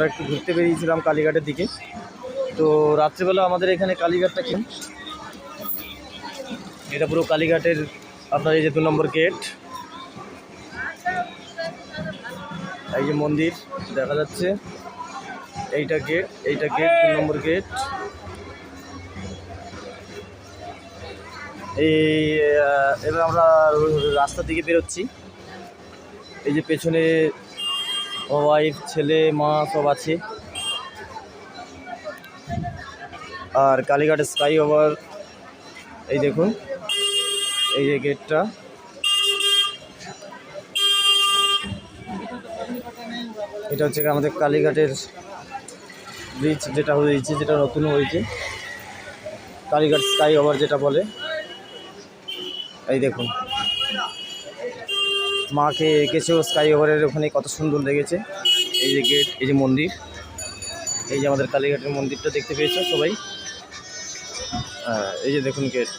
একটু ঘুরতে বেরিয়েছিলাম কালীঘাটের দিকে। তো রাত্রিবেলা আমাদের এখানে কালীঘাটটা কি, এটা পুরো কালীঘাটের আপনার এই যে 2 নম্বর গেট, এই যে মন্দির দেখা যাচ্ছে, এইটা গেট 2 নম্বর গেট। এবার আমরা রাস্তার দিকে বেরোচ্ছি। এই যে পেছনে ওয়াইফ, ছেলে, মা সব আছে। আর কালীঘাট স্কাই ওভার, এই দেখুন এই যে গেটটা। এটা হচ্ছে আমাদের কালীঘাটের ব্রিজ, যেটা হয়েছে, যেটা নতুন হয়েছে, কালীঘাট স্কাই ওভার যেটা বলে। এই দেখুন মাকে এঁকেছেও স্কাই ওভারের ওখানে, কত সুন্দর লেগেছে। এই যে গেট, এই যে মন্দির, এই যে আমাদের কালীঘাটের মন্দিরটা দেখতে পেয়েছো সবাই। এই যে দেখুন গেট।